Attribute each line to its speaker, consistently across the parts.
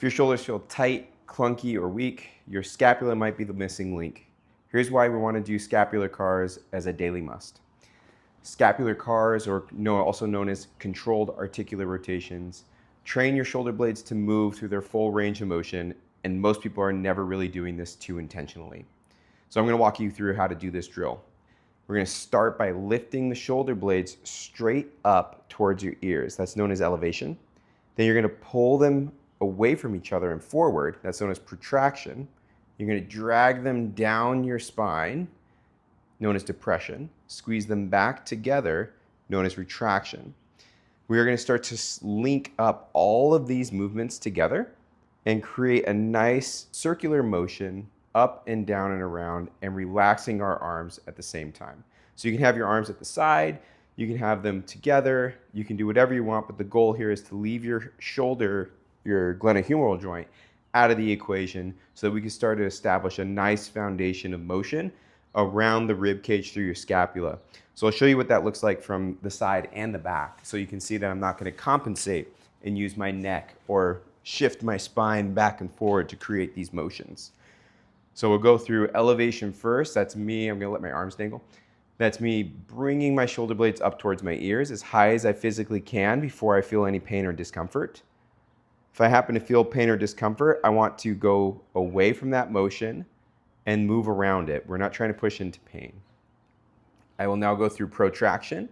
Speaker 1: If your shoulders feel tight, clunky, or weak, your scapula might be the missing link. Here's why we want to do scapular CARs as a daily must. Scapular CARs, or also known as controlled articular rotations, train your shoulder blades to move through their full range of motion, and most people are never really doing this too intentionally. So I'm going to walk you through how to do this drill. We're going to start by lifting the shoulder blades straight up towards your ears. That's known as elevation. Then you're going to pull them away from each other and forward. That's known as protraction. You're going to drag them down your spine, known as depression. Squeeze them back together, known as retraction. We are going to start to link up all of these movements together and create a nice circular motion up and down and around, and relaxing our arms at the same time. So you can have your arms at the side, you can have them together, you can do whatever you want, but the goal here is to leave your shoulder, your glenohumeral joint, out of the equation so that we can start to establish a nice foundation of motion around the rib cage through your scapula. So I'll show you what that looks like from the side and the back, so you can see that I'm not going to compensate and use my neck or shift my spine back and forward to create these motions. So we'll go through elevation first. That's me. I'm going to let my arms dangle. That's me bringing my shoulder blades up towards my ears as high as I physically can before I feel any pain or discomfort. If I happen to feel pain or discomfort, I want to go away from that motion and move around it. We're not trying to push into pain. I will now go through protraction.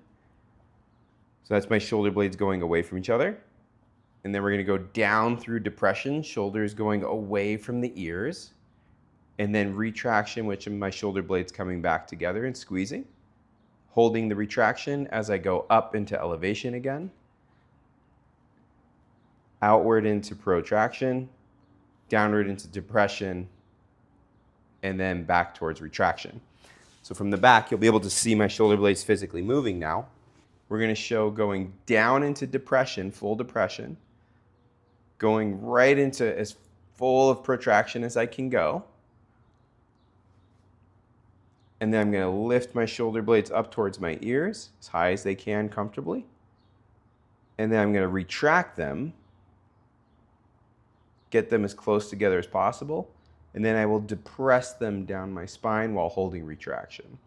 Speaker 1: So that's my shoulder blades going away from each other. And then we're going to go down through depression, shoulders going away from the ears. And then retraction, which are my shoulder blades coming back together and squeezing. Holding the retraction as I go up into elevation again. Outward into protraction. Downward into depression. And then back towards retraction. So from the back, you'll be able to see my shoulder blades physically moving now. We're going to show going down into depression, full depression. Going right into as full of protraction as I can go. And then I'm going to lift my shoulder blades up towards my ears as high as they can comfortably. And then I'm going to retract them, get them as close together as possible, and then I will depress them down my spine while holding retraction.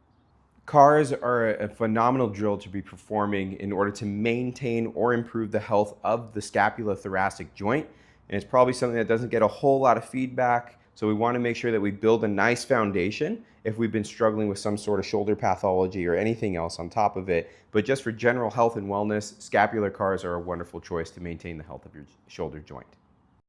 Speaker 1: CARs are a phenomenal drill to be performing in order to maintain or improve the health of the scapulothoracic joint. And it's probably something that doesn't get a whole lot of feedback. So we want to make sure that we build a nice foundation if we've been struggling with some sort of shoulder pathology or anything else on top of it. But just for general health and wellness, scapular CARs are a wonderful choice to maintain the health of your shoulder joint.